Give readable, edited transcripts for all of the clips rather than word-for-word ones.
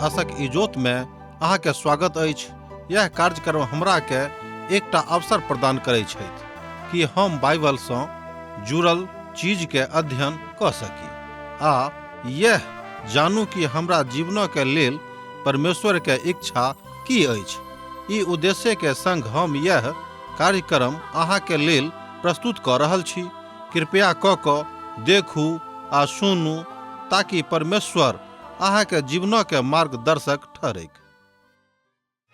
आशक इजोत में अहाँ के स्वागत अछि। यह कार्यक्रम हमरा के एकटा अवसर प्रदान करैत छथि कि हम बाइबल से जुड़ल चीज के अध्ययन क सकी आ यह जानू कि हमरा जीवन के लेल परमेश्वर के इच्छा की अछि। ई उद्देश्य के संग हम यह कार्यक्रम अहाँ के लेल प्रस्तुत क रहल छी। कृपया क देखू आ सुनू ताकि परमेश्वर अहाँ के जीवन के मार्गदर्शक ठहरे।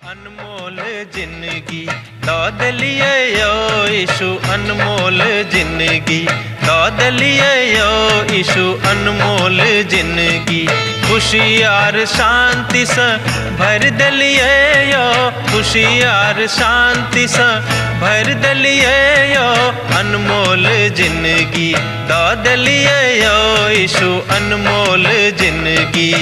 अनमोल जिंदगी दाद लिए यो यीशु, अनमोल जिंदगी दाद लिए यो यीशु, अनमोल जिंदगी खुशियार शांति से भर दलिए यो, खुशियार शांति से भर दलिए यो, अनमोल जिंदगी दाद लिए यो यीशु, अनमोल जिंदगी।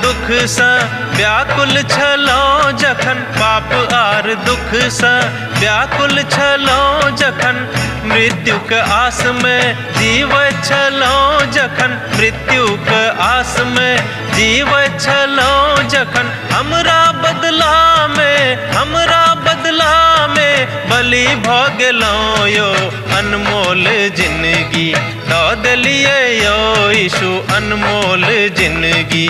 दुख सा व्याकुल छलो जखन, पाप आर दुख सा व्याकुल छलो जखन, मृत्यु के आस में जीव छलो जखन, मृत्यु के आस में जीव छलो जखन, हमरा बदला में बलि भ गेलो यो, अनमोल जिंदगी दाद लिए यो यीशु, अनमोल जिंदगी।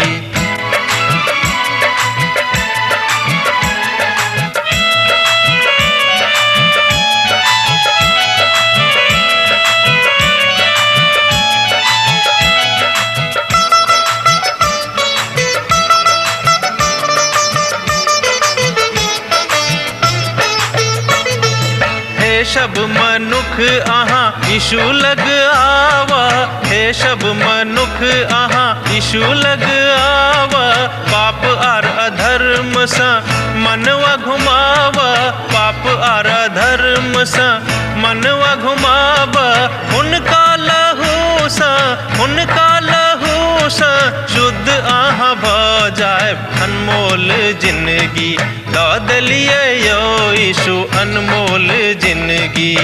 सब मनुख आहाँ यीशु लग आवा, हे सब मनुख आहाँ यीशु लग आवा, पाप आर अधर्म सा मनवा घुमावा, पाप आर अधर्म सा मनवा घुमावा, उनका लहू सा शुद्ध आहाँ भ जाए, अनमोल जिंदगी दाद लिए यो यीशु, अनमोल जिंदगी।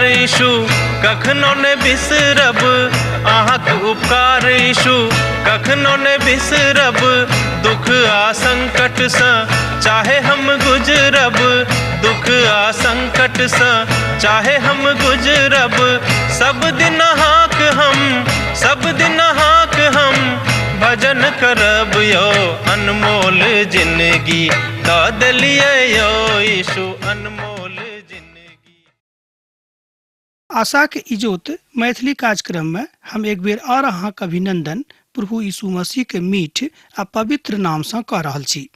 यीशु कखनो ने बिसरब, अहाँक उपकार यीशु कखनो ने बिसरब, दुख आ संकट से चाहे हम गुजरब, दुख आ संकट से चाहे हम गुजरब, सब दिन हाक हम भजन करब यो, अनमोल जिंदगी दाद लिए यो यीशु, अनमोल। आशा के इजोत मैथिली कार्यक्रम में हम एक बेर और अहाँ के अभिनंदन प्रभु यीशु मसीह के मीठ आ पवित्र नाम से कह रहल छी।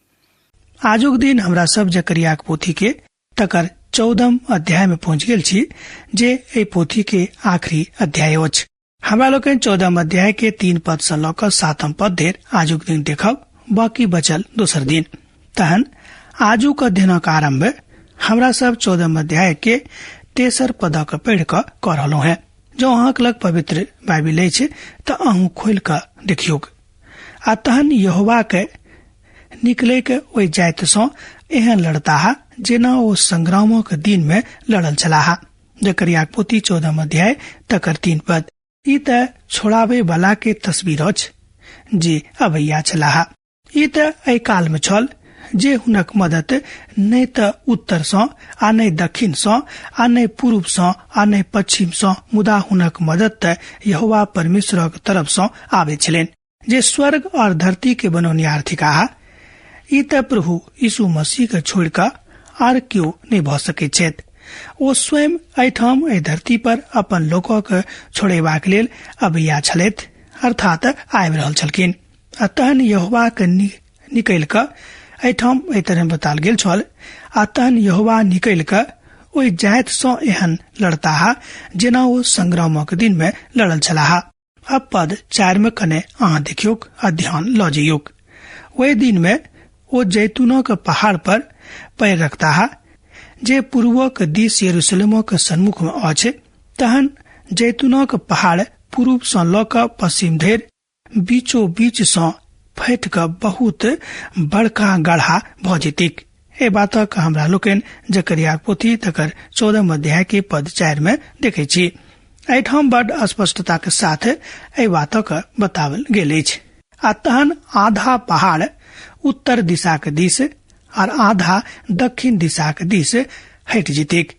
आजुक दिन हमरा सब जकरिया के पोथी के तकर 14 अध्याय में पहुंच गेल छी, जे ए पोथी के आखिरी अध्याय अछि। हमरा लोकन 14 अध्याय के 3 पद से लकर 7 पद धरि आजुक दिन देखब, बाकी बचल दोसर दिन। तहन आजुक अध्ययनक आरंभ हमरा सब 14 अध्याय के 3 पद पढ़ कर रहलो है। जो अहाँ लग पवित्र बाइबिल अछि तो अहूँ खोल कर देखियो। आ तहन यहोवा के निकले के ओहि जाति सो एहन लड़ता जेना ओ संग्रामों के दिन में लड़ल चलाहा। जकरिया पोथी 14 अध्याय तकर 3 पद। ई त छोड़ावे वाला के तस्वीर अछि जे अबैया चलाहा। ई त एहि काल में छल जे हुनक मदद नहीं त उत्तर से आ नहीं दक्षिण से आ नहीं पूर्व से आ नहीं पश्चिम से, मुदा हुनक मदद त यहोवा परमेश्वर के तरफ से आवे छलेन, जे स्वर्ग और धरती के बनौनिहार थिकाहा। ई त प्रभु यीशु मसीह के छोड़ कर आर क्यों नहीं भ सके छथि। ओ स्वयं एठाम एहि धरती पर अपन लोकों के छोड़ेबाक लेल अबैया छलथि, अर्थात आबि रहल छलखिन। तहन यहोवा के निकल क एठाम एहि तरह बताल गेल छल। आ तहन यहोवा निकल क ओहि जाइत सँ एहन लड़ताहा जेना ओ संग्रामक दिन में लड़ल छलाहा। अब पद 4 में कने अहाँ देखियो आ ध्यान ल जइयो। वही दिन में ओ जैतूनक पहाड़ पर पैर रखताहा जे पूर्वक दिस यरूशलेमक सन्मुख में अछि। तहन जैतूनक पहाड़ पूर्व सँ ल क पश्चिम धरि बीचो बीच सँ फैट क बहुत बड़का गढ़ा भ जेतिक। ए बातक हमरा लोकन जकरिया पोथी तकर 14 अध्याय के पद 4 में देखे छी। एठाम बड़ स्पष्टता के साथ ए बातक बतावल गेल अछि। आ तहन आधा पहाड़ उत्तर दिशा के दिस और आधा दक्षिण दिशा के दिस हट जेतिक।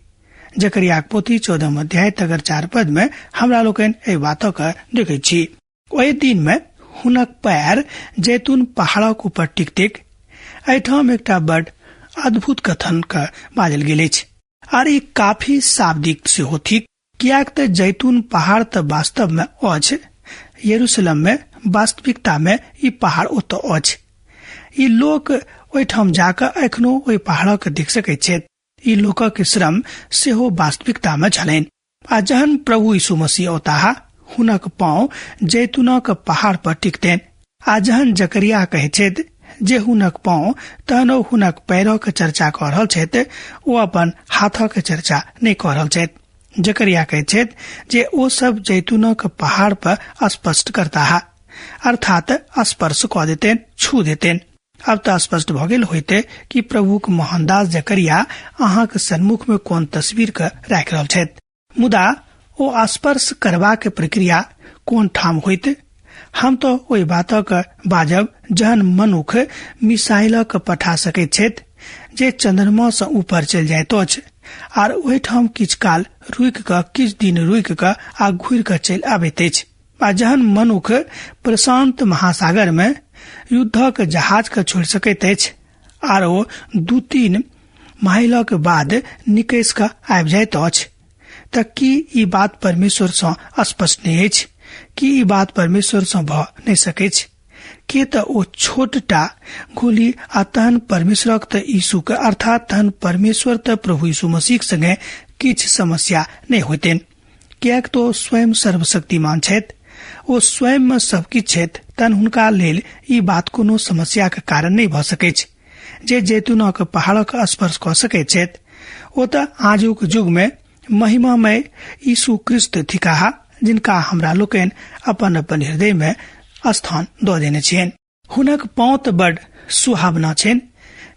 जकरिया पोथी 14 अध्याय तकर 4 पद में हमरा लोकन ए बातक देखे छी। ओहि दिन में हुनक पैर जैतून पहाड़क ऊपर टिकटिक। एठाम एकटा बड़ अद्भुत कथन का बाजल गेल अछि और ई काफी शाब्दिक सेहो थिक। कियाक त जैतून पहाड़ त वास्तव में अछि यरूशलेम में, वास्तविकता में ई पहाड़ ओतऽ अछि। ई लोक ओहिठाम जाकर एखनो ओहि पहाड़क देख सकैत छथि। ई लोकक श्रम सेहो वास्तविकता में छलनि। आ जहन प्रभु यीशु मसीह औताहा हुनक पांव जैतूनक पहाड़ पर टिकतनि। आ जहन जकरिया कहै छथि जे हुनक पांव तहन ओ हुनक पैरक चर्चा क रहल छथि, ओ अपन हाथक चर्चा नहि क रहल छथि। जकरिया कहैत छथि जे ओ सब जैतूनक पहाड़ पर स्पष्ट करताहा, अर्थात स्पर्श क देतेन, छू देतेन। अब तो स्पष्ट भ गेल होइते कि प्रभुक मोहनदास जकरिया अहाँक सन्मुख में कोन तस्वीर के राख रहल छथि। मुदा ओ स्पर्श करबाक प्रक्रिया कोन ठाम होइते। हम तो ओहि बातक बाजब जहन मनुख मिसाइलक पठा सकैत छथि जे चंद्रमा से ऊपर चल जाइत अछि आर ओहि ठाम किछ काल रुक क किछ दिन रुक क आ घुर क चल आबैत अछि। आ जहन मनुख प्रशांत महासागर में युद्धक जहाज के छोड़ सकैत अछि आर ओ 2-3 माइलक बाद निकस क आबि जाइत अछि, त की ई बात परमेश्वर सँ स्पष्ट नहि अछि? कि ई बात परमेश्वर सँ भ नहि सकैत अछि? के त ओ छोटटा गोली आ तहन परमेश्वरक त यीशु के अर्थात तहन परमेश्वर त प्रभु यीशु मसीह संगे किछ समस्या नहीं होतेन। कियाक तो स्वयं सर्वशक्तिमान छथि, ओ स्वयं में सब किछ छथि। तहन हुनका लेल ई बात कोनो समस्या के कारण नहीं भ सकैत जे जैतूनक पहाड़क स्पर्श क सकैत छथि। ओ त आजुक युग में महिमामय यीशु ख्रिस्त थिकाहा, जिनका हमरा लोकन अपन अपन हृदय में स्थान द देने छेन। हुनक पांव त बड़ सुहावना छेन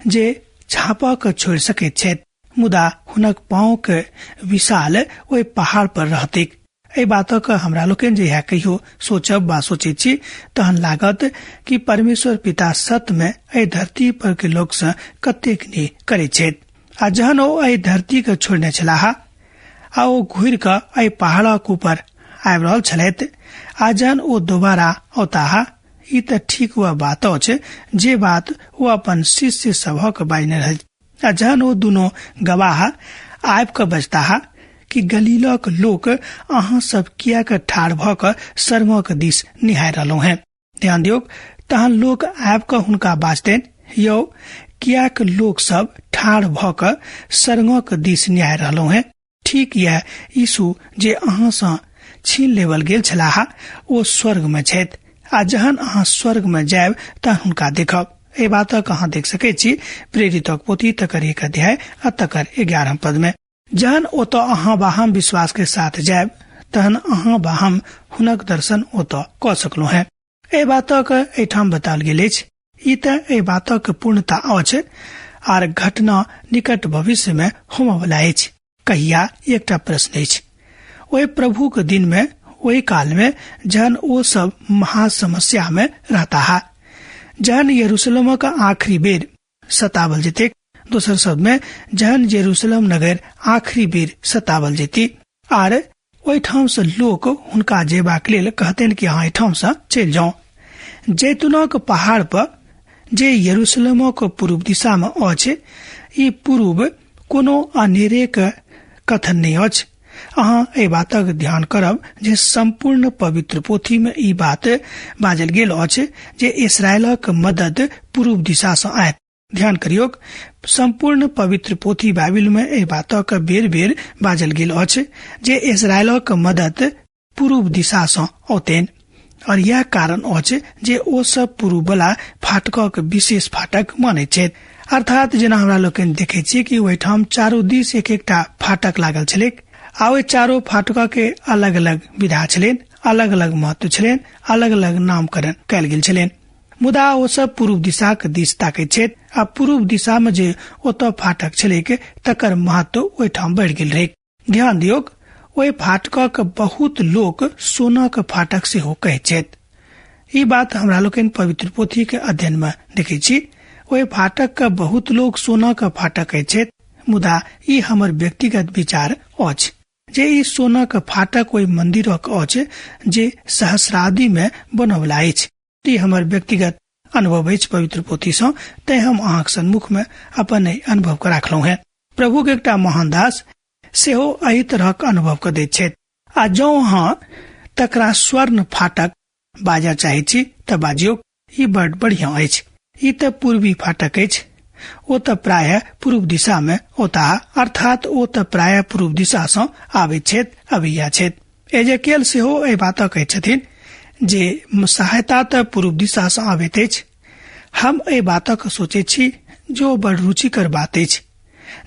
जे छापा के छोड़ सकैत छथि, मुदा हुनक पांव के विशाल ओहि पहाड़ पर रहतिक। एहि बातक हमरा लोकन जे है कहियो सोचब बा सोचैत छी तहन लागत कि परमेश्वर पिता सत्य में एहि धरती पर के लोक से कतेक नी करैत छथि। आ जहन ओ एहि धरती के छोड़ने छलाहा आ ओ घुर क एहि पहाड़क ऊपर आबि रहल छलथि, आ जहन ओ दोबारा औताहा, ई त ठीक हुआ बात अछि जे बात वो अपन शिष्य सभक बाजने रहे। आ जहन ओ दुनो गवाह आबि क बजताहा कि गलीलक लोक अहाँ सब किया के ठाढ़ भ क शर्मक दिस निहार रहलौ हैं। ध्यान दियौ, तहन लोक आबि क हुनका बाजतेन, यौ किया के लोक सब ठाढ़ भ क शर्मक दिस निहार रहलौ हैं। ठीक यह यीशु जे अहाँ सँ छीन लेवल गेल छलाहा ओ स्वर्ग में छथि। आ जहन अहाँ स्वर्ग में जायब तहन हुनका देखब। ए बातक अहाँ देख सकैत छी प्रेरितक पोथी तकर 1 अध्याय आ तकर 11 पद में। जहन ओतऽ अहाँ बाहम विश्वास के साथ जायब तहन अहाँ बाहम हुनक दर्शन ओतऽ क सकलौ हैं। ए बातक एठाम बताल गेल अछि। ई त ए बातक पूर्णता अछि आर घटना निकट भविष्य में होमय वाला अछि। कहिया एकटा प्रश्न अछि। ओहि प्रभु के दिन में, ओहि काल में जहन ओ सब महासमस्या में रहता है, जहन यरूशलेम का आखिरी बेर सतावल जेते। दोसर शब्द में जहन यरूशलेम नगर आखिरी बेर सतावल जेती आर ओहि ठाम से लोक हुनका जेबाक लेल कहतेन कि अहाँ एठाम से चल जाओ। जैतूनक पहाड़ पर जे यरूशलेमक पूर्व दिशा में अछि, ई पूर्व कोनो अनेरे के कथन नहीं अछि, अहाँ ए बातक ध्यान करब जे संपूर्ण पवित्र पोथी में ई बात बाजल गेल अछि जे इस्राएलक मदद पूर्व दिशा से आयत। ध्यान करियो, संपूर्ण पवित्र पोथी बाइबिल में ए बातक बेर बेर बाजल गेल अछि जे इस्राएलक मदद पूर्व दिशा से औतेन, और यह कारण अछि जे ओ सब पूर्व वाला फाटकक विशेष फाटक माने छथि। अर्थात जेना हमरा लोकनि देखे छी कि ओहिठाम चारो दिस एक एकटा फाटक लागल छलै, आ ओहि चारो फाटक के अलग अलग विधा छलैन, अलग अलग महत्व छलैन, अलग अलग नामकरण कयल गेल छलैन। मुदा ओ सब पूर्व दिशा के दिस ताकैत छथि, आ पूर्व दिशा में जे ओतऽ फाटक छलै तकर महत्व ओहिठाम बढ़ि गेल रहै। ध्यान दियौ, ओहि फाटकक बहुत लोक सोनाक फाटक सेहो कहैत छथि। ई बात हमरा लोकनि पवित्र पोथी के अध्ययन में देखै छी। ओहि फाटक का बहुत लोग सोना का फाटक कहैत छथि, मुदा ई हमर व्यक्तिगत विचार अछि जे ई सोना का फाटक ओहि मंदिरक अछि जे सहस्राब्दी में बनवला अछि। ई हमर व्यक्तिगत अनुभव अछि पवित्र पोथी सँ, तैं हम अहाँक सम्मुख में अपन अनुभव के राखलहुँ है। प्रभु के एकटा महान दास सेहो एहि तरहक अनुभव के दैत छथि। आ जँ अहाँ तकरा स्वर्ण फाटक बाजा चाहे छी तऽ बाजियो, ई बड़ बढ़िया अछि। ई तऽ पूर्वी फाटक अछि, ओ तऽ प्राय पूर्व दिशा में ओता, अर्थात ओ तऽ प्राय पूर्व दिशा सँ आबैत छथि, अबैया छथि। एजेकियल सेहो एहि बात कहैत छथिन जे सहायता तऽ पूर्व दिशा सँ आबैत अछि। हम एहि बातक सोचे छी जो बड़ रुचिकर बात अछि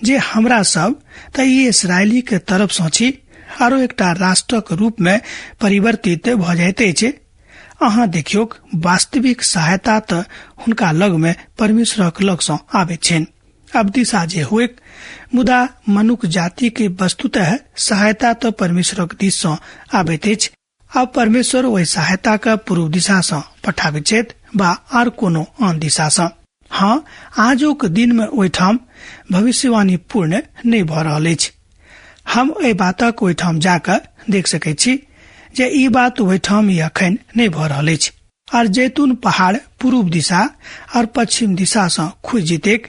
जे हमरा सब तऽ ई इसराइली के तरफ सँ छी, आरो एकटा राष्ट्रक रूप में परिवर्तित भ जाइत अछि। अहाँ देखियो, वास्तविक सहायता तऽ हुनका लग में परमेश्वरक लग सँ आबैत छनि। अब दिशा जे हुए, मुदा मनुष्य जाति के वस्तुतः सहायता तऽ परमेश्वरक दिस सँ आबैत अछि। अब परमेश्वर ओहि सहायता के पूर्व दिशा सँ पठाबैत छथि वा आर कोनो आन दिशा सँ। हाँ, आजुक दिन में ओहिठाम भविष्यवाणी पूर्ण नहि भऽ रहल अछि। हम एहि बातक ओहिठाम जाकर देख सकैत छी जे ई बात ओहिठाम अखन नहि भऽ रहल अछि। आर जैतून पहाड़ पूर्व दिशा और पश्चिम दिशा सँ खुजि जेतैक,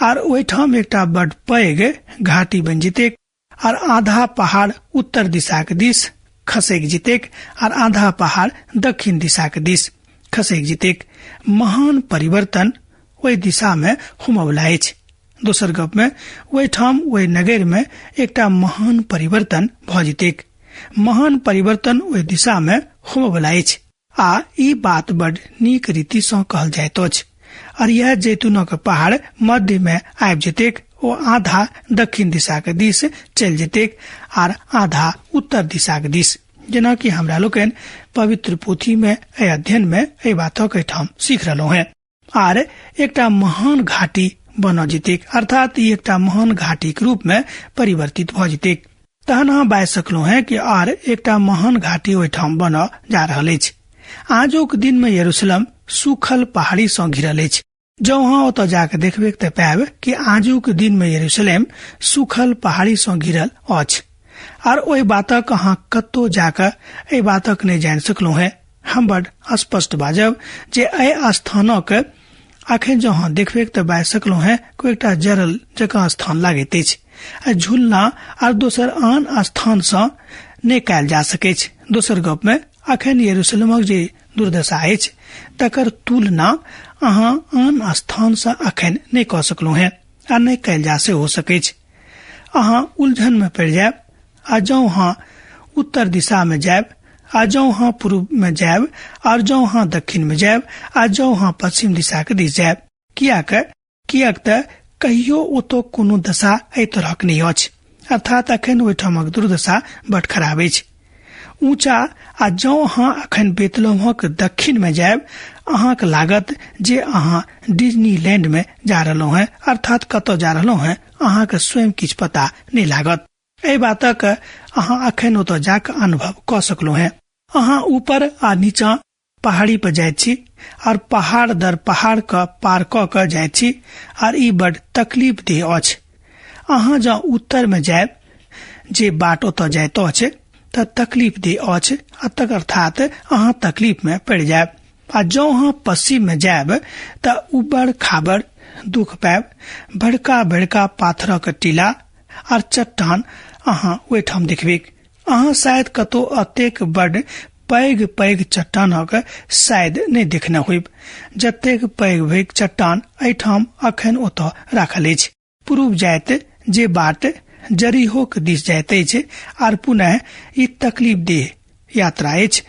आर ओहिठाम एकटा बड़ पैघ घाटी बनि जेतैक, और आधा पहाड़ उत्तर दिशा के दिस खसैक जेतैक, और आधा पहाड़ दक्षिण दिशा के दिस खसैक जेतैक। महान परिवर्तन ओहि दिशा में होमवला अछि। दोसर गप में ओहिठाम ओहि नगर में एकटा महान परिवर्तन भ जेतैक। महान परिवर्तन ओहि दिशा में होमवला अछि, आ ई बात बड़ नीक रीति सँ कहल जाइत अछि। और यह जैतूनक पहाड़ मध्य में आबि जेतैक, ओ आधा दक्षिण दिशा के दिस चलि जेतैक, और आधा उत्तर दिशा के दिस। जेना कि हमरा लोकनि पवित्र पोथी में अध्ययन में एहि बातक ठाम सीख रहलहुँ है। आर एकटा महान घाटी बन जेतैक, अर्थात ई एकटा महान घाटी के रूप में परिवर्तित भ जेतैक। तहन अहाँ बाजि सकलहुँ है कि आर एकटा महान घाटी ओहिठाम बन जा रहल अछि। आजुक दिन में यरूशलेम सूखल पहाड़ी सँ घिरल अछि। जँ अहाँ ओतऽ जाके देखबै तऽ पाएब कि आजुक दिन में यरूशलेम सूखल पहाड़ी सँ घिरल अछि। आर ओहि बातक अहाँ कतौ जाकर एहि बातक नहि जानि सकलहुँ है। हम बड़ स्पष्ट बाजब जे एहि स्थानक अखन जँ अहाँ देखबै तऽ बाजि सकलहुँ है कोई एकटा जरल जकाँ स्थान लागैत अछि। झुलना आर दोसर आन स्थान सँ नहि कयल जा सकैत। दोसर गप में अखन यरूशलेमक जे दुर्दशा अछि तकर तुलना अहाँ आन स्थान सँ अखन नहि कऽ सकलहुँ है, आ नहि कयल जा से हो सकैत। अहाँ उलझन में पड़ि जायब, आ जँ अहाँ उत्तर दिशा में जायब, आ जँ अहाँ पूर्व में जायब, और जँ अहाँ दक्षिण में जायब, आ जँ अहाँ पश्चिम दिशा के दिस जायब। कियाक तऽ कहियो ओतऽ कोनो दशा एहि तरहक नहि अछि, अर्थात अखन ओहिठामक दुर्दशा बड़ खराब अछि। ऊंचा आ जँ अहाँ अखन बेतलहमक दक्षिण में जायब, अहाँके लागत जे अहाँ डिज्नीलैंड में जा रहलहुँ हैं, अर्थात कतऽ जा रहलहुँ हैं अहाँके स्वयं किछु पता नहि लागत। एहि बातक अहाँ अखन ओतऽ जाकर अनुभव कऽ सकलहुँ हैं। अहाँ ऊपर आ नीचा पहाड़ी पर जाइत छी, और पहाड़ दर पहाड़ के पार कऽ के जाइत छी, और ई बड़ तकलीफ देह अछि। अहाँ जँ उत्तर में जायब, जे बाट ओतऽ जाइत अछि तऽ तकलीफ देह अछि, अर्थात अहाँ तकलीफ में पड़ि जायब। आ जँ अहाँ पश्चिम में जायब तऽ उबड़ खाबड़ दुख पायब, बड़का बड़का पाथरक टीला और चट्टान अहाँ ओहिठाम देखबे। अहाँ शायद कतौ अतेक बड़ पैघ पैघ चट्टानक शायद नहीं देखने होइब, जतेक पैघ पैघ चट्टान एठाम अखन ओतऽ राखल अछि। पूर्व जाइत जे बाट जरीहोक दिस जाइत अछि आर पुनः ई तकलीफ देह यात्रा अछि।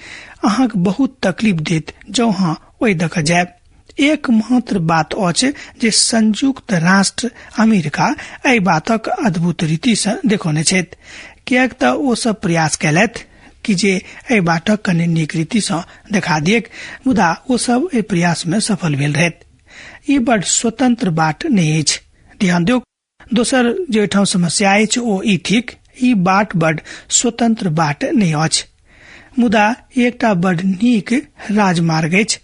अहाँक बहुत तकलीफ देत जँ अहाँ ओहि दऽ जायब। एकमात्र बात अछि जे संयुक्त राष्ट्र अमेरिका एहि बातक अद्भुत रीति से देखौने छथि, किएक तऽ ओ सब प्रयास कयलथि कि जे एहि बातक कने नीक रीति से देखा दियक, मुदा ओ सब एहि प्रयास में सफल भेल रहथि। ई बड़ स्वतंत्र बाट नहीं अछि। ध्यान दियौ, दोसर जे एहिठाम समस्या अछि ओ ई थिक, ई बाट बड़ स्वतंत्र बाट नहीं अछि, मुदा एकटा बड़ नीक राजमार्ग अछि।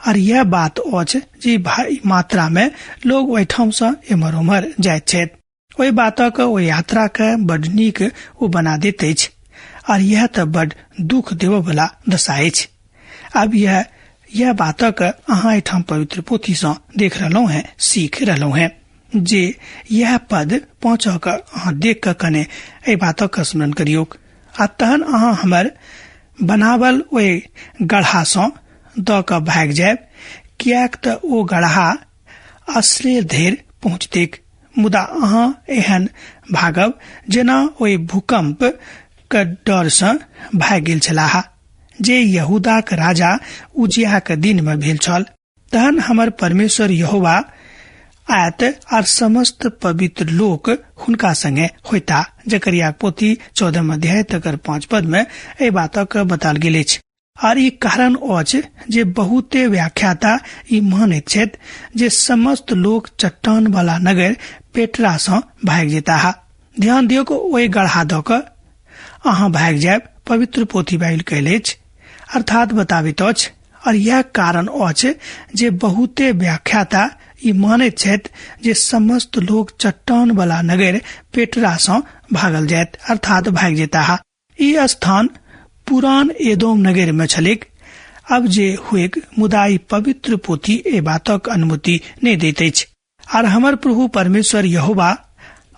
और यह बात अछि जे भारी मात्रा में लोग ओहिठाम से एम्हर उम्हर जाइत छथि। ओहि बातक ओ यात्रा के बड़ नीक ओ बना दैत अछि, और यह तो बड़ दुख देव वाला दशा अछि। अब यह बातक अहाँ एठाम पवित्र पोथी से देख रहलौ हैं, सीख रहलौ हैं, जे यह पद 5 अहाँ देख कर कने एहि बातक स्मरण करियौ। आ तहन अहाँ हमर बनावल ओहि गढ़ा से द क भाग जायब, कियाक तऽ ओ गढ़ा आश्रय धरि पहुँचतेक। मुदा अहाँ एहन भागब जेना ओहि भूकंप के डर से भाग गेल छलाह जे यहूदा के राजा उजिया के दिन में भेल छल। तहन हमर परमेश्वर यहोवा आयत आर समस्त पवित्र लोक हुनका संगे होता। जकरिया पोथी 14 अध्याय तकर 5 पद में एहि बातक बताल गेल अछि। और ई कारण अछि जे बहुते व्याख्याता ई मानैत छथि जे समस्त लोग चट्टान वाला नगर पेटरा से भाग जेता। ध्यान दियौ, ओहि गढ़ा द क अहाँ भाग जायब, पवित्र पोथी बाइबल कहले अछि, अर्थात बताबित अछि। और यह कारण अछि जे बहुते व्याख्याता ई मानैत छथि जे समस्त लोग चट्टान वाला नगर पेटरा से भागल जायत, अर्थात भाग जेता। ई स्थान पुरान एदोम नगर में छलिक। अब जे हुएक, मुदा ई पवित्र पोथी ए बातक अनुमति नहीं दैत अछि। और हमर प्रभु परमेश्वर यहोवा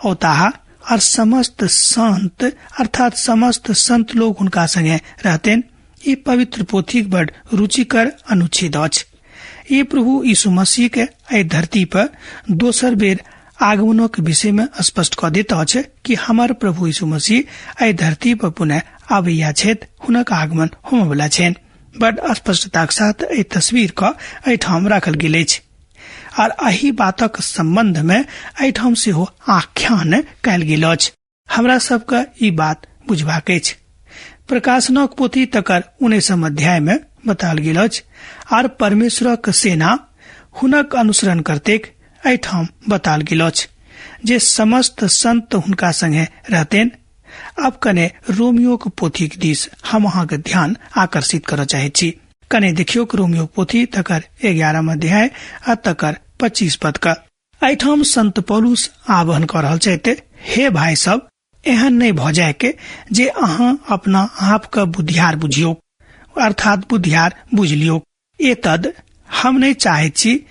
औताहा और समस्त संत अर्थात समस्त संत लोग उनका संगे रहतेन। ई पवित्र पोथी बड़ रुचिकर अनुच्छेद अछि। ये प्रभु यीशु मसीह के एहि धरती पर दोसर बेर आगमनों के विषय में स्पष्ट क देता अछि कि हमार प्रभु यीशु मसीह एहि धरती पर पुनः आबैया छथि, हुनक आगमन होम वाला छनि। बड़ स्पष्टता के साथ एहि तस्वीर का एठाम राखल गेल अछि। और एही बातक संबंध में एठाम से हो आख्यान कयल गेल अछि। हमरा सबके ई बात बुझबाक अछि। प्रकाशनक पोथी तकर 19 अध्याय में बताल गेल अछि। और परमेश्वरक सेना हुनक अनुसरण करतेक एठाम बताल गेल अछि जे समस्त संत हुनका संगे रहतेन। अब कने रोमियो के पोथी के दिस हम अहाँ के ध्यान आकर्षित करऽ चाहे छी। कने देखियो रोमियो पोथी तकर 11 अध्याय आ तकर 25 पद का एठाम संत पौलुस आह्वान कर रहल छथि, हे भाई सब, एहन नहीं भ जाए के जे अहाँ अपना आप का बुद्धियार बुझियो, अर्थात बुद्धियार बुझ लियो। एतद हम नहीं चाहे छी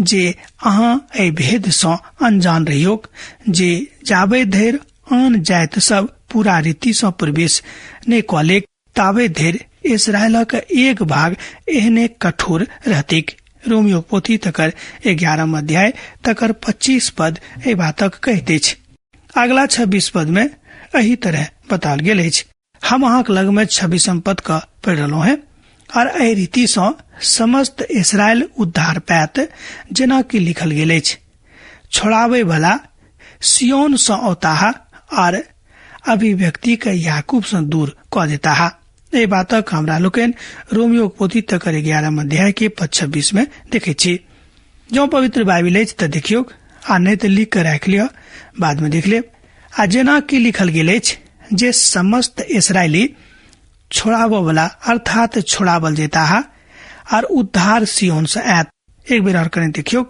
जे अहाँ एहि भेद से अनजान रहियो जे जाबे धरि आन जाति सब पूरा रीति से प्रवेश नहीं कले, ताबे धरि इस्राएलक एक भाग एहने कठोर रहतिक। रोमियो पोथी तकर 11 अध्याय तकर 25 पद ए बातक कहते छ। अगला 26 पद में एही तरह बताल गेल अछि। हम अहाँक लग में 26 पद का पढ़ रहलो हैं। और एहि रीति से समस्त इस्राएल उद्धार पायत, जेना कि लिखल गेल अछि, छोड़ावे वाला सियोन से औताहा और अभिव्यक्ति के याकूब से दूर क देता। ए बातक हमरा लोकन रोमियो पोथी तकर 11 अध्याय के 26 में देखे छी। जो पवित्र बाइबल अछि त देखियो, आ नहीं तो लिख कर राख लियो, बाद में देख ले। आ जेना कि लिखल गेल अछि जे समस्त इस्राएली छोड़ाव वाला अर्थात छोड़ावल जेता और उद्धार सियोन से आयत। एक बेर और करें देखियो,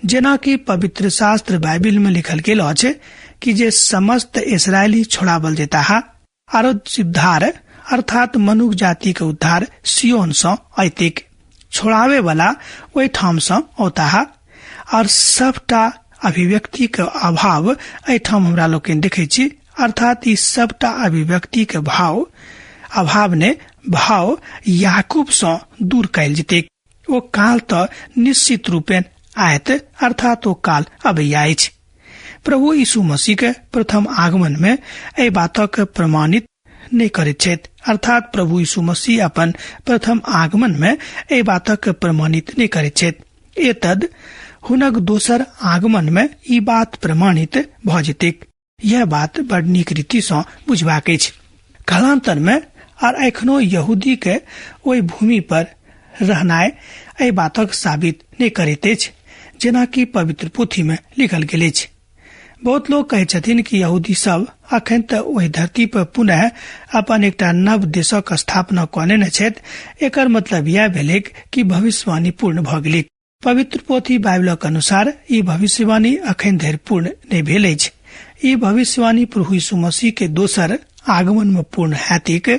जेना कि पवित्र शास्त्र बाइबल में लिखल गेल अछि कि जे समस्त इस्राएली छोड़ावल जेता और उद्धार अर्थात मनुष्य जाति के उद्धार सियोन से अयतिक। छोड़ावे वाला ओहि ठाम से औता और सबटा अभिव्यक्ति के अभाव एठाम हमरा लोकन देखे छी अर्थात ई सबटा अभिव्यक्ति के अभाव ने भाव याकूब से दूर कैल जेतै। ओ काल तो निश्चित रूपेण आयत, अर्थात ओ काल अबै अछि। प्रभु यीशु मसीह के प्रथम आगमन में एहि बातक प्रमाणित नहीं करैत छथि, अर्थात प्रभु यीशु मसीह अपन प्रथम आगमन में एहि बातक प्रमाणित नहीं करैत छथि। एतद हुनक दोसर आगमन में ई बात प्रमाणित भ जेतैक। यह बात बड़ नीक रीति से बुझबाक अछि। कालांतर में और एखनो यहूदी के ओहि भूमि पर रहनाय एहि बातक साबित नहीं करैत अछि, जेना कि पवित्र पोथी में लिखल गेल अछि। बहुत लोग कहै छथिन कि यहूदी सब अखन तक ओहि धरती पर पुनः अपन एकटा नव देशक स्थापना कने छथि। एकर मतलब यह भेलै कि भविष्यवाणी पूर्ण भ गेलै। पवित्र पोथी बाइबलक अनुसार ई भविष्यवाणी अखन धरि पूर्ण नहीं भेल अछि। ई भविष्यवाणी प्रभु यीशु मसीह के दोसर आगमन में पूर्ण हैतिक,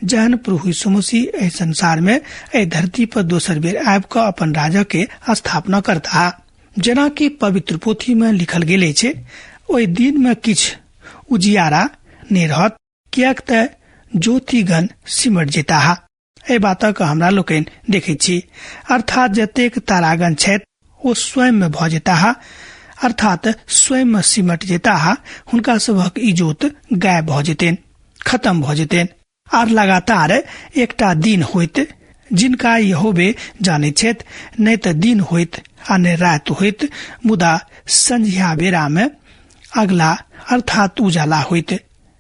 जहन प्रभु यीशु मसीह एहि संसार में एहि धरती पर दोसर बेर आबि क अपन राजा के स्थापना करता। जेना कि पवित्र पोथी में लिखल गेल अछि, ओहि दिन में किछ उजियारा नहीं रहत, कियाक त ज्योतिगण सिमट जेताह। एहि बातक हमरा लोकनि देखै छी, अर्थात जतेक तारागण छथि ओ स्वयं में भ जेताह, अर्थात स्वयं में सिमट जेताह। हुनका सबहक इजोत गायब भ जेतैन, खत्म भ जेतैन। आर लगातार एकटा दिन होइत जिनका यहोवे जाने छथि, नहीं त दिन होइत आ नहीं रात होइत, मुदा संझिया बेरा में अगला अर्थात उजाला होइत।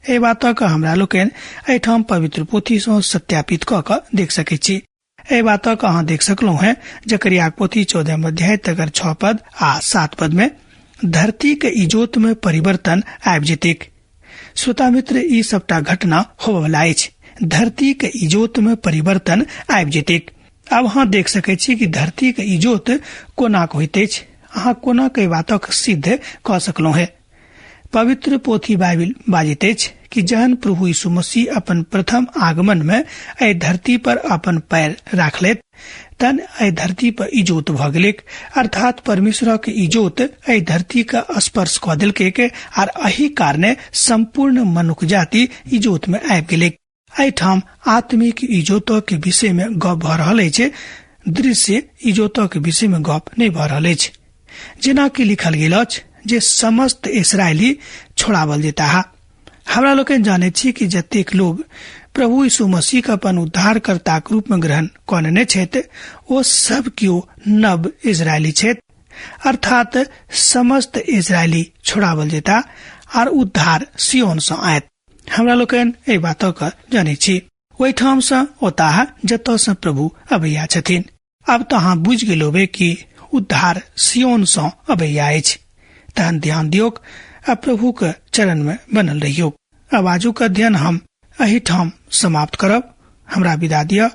एहि बातक हमरा लोकनि एहिठाम पवित्र पोथी से सत्यापित क देख सकै छी। एहि बातक अहाँ देख सकलहुं हैं जकरिया पोथी 14 अध्याय तकर 6 पद आ 7 पद में धरती के इजोत में परिवर्तन आबि जेतैक। श्रोता मित्र, ई सबटा घटना होबवला अछि। धरती के इजोत में परिवर्तन आबि जेतैक। अब अहाँ देख सकै छी कि धरती के इजोत कोना होइत अछि। अहाँ कोना के बातक सिद्ध क सकलहुं है। पवित्र पोथी बाइबल बाजैत अछि कि जहन प्रभु यीशु मसीह अपन प्रथम आगमन में एहि धरती पर अपन पैर राखलैथ, तन एहि धरती पर इजोत भ गेलैक, अर्थात परमेश्वरक इजोत एहि धरती का स्पर्श क देलकैक आर एहि कारणे संपूर्ण मनुष्य जाति इजोत में आबि गेलैक। एहिठाम आत्मिक इजोतक के विषय में गप भ रहल अछि, दृश्य इजोतक के विषय में गप नहीं भ रहल अछि। जेना कि लिखल गेल अछि जे समस्त इस्राएली छोड़ावल जेताह। हमरा लोकनि जाने छी कि जतेक लोग प्रभु यीशु मसीह का अपन उद्धारकर्ता के रूप में ग्रहण कने छथि, ओ सब कियो नव इजरायली छथि, अर्थात समस्त इजरायली छोड़ावल जेता और उद्धार सियोन से आयत। हमरा लोकनि एहि बातक जाने छी। ओहिठाम से ओताह जतऽ से प्रभु अबैया छथिन। अब तो अहाँ बुझ गेल होबे कि उद्धार सियोन से अबैया अछि। तहन ध्यान दियोक आ प्रभु के चरण में बनल रहियो। अब आजुक अध्ययन हम एहिठाम समाप्त करब। हमरा विदा दिया।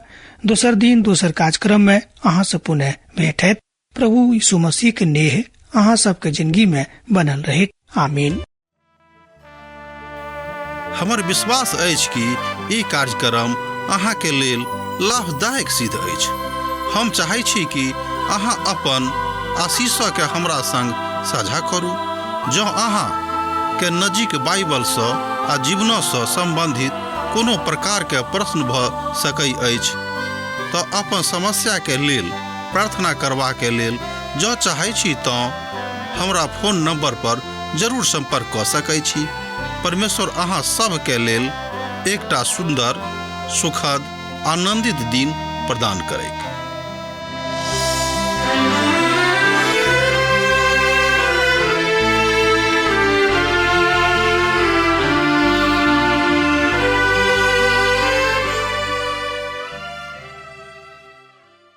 दोसर दिन दोसर कार्यक्रम में अहाँ से पुनः भेंट हैत। प्रभु यीशु मसीह के नेह अहाँ सबके जिंदगी में बनल रहे। आमीन। हमर विश्वास अछि कि ई कार्यक्रम अहाँ के लेल लाभदायक सिद्ध अछि। हम चाहै छी कि अहाँ अपन आशीषक के हमरा संग साझा करू। जँ अहाँ के नजीक बाइबल से आ जीवन से संबंधित कोनो प्रकार के प्रश्न भ सकै अछि तऽ अपन समस्या के लेल प्रार्थना करबा के लेल जँ चाहै छी तऽ हमरा फोन नंबर पर जरूर संपर्क क सकै छी। परमेश्वर अहाँ सब के लेल एकटा सुंदर, सुखद, आनंदित दिन प्रदान करे।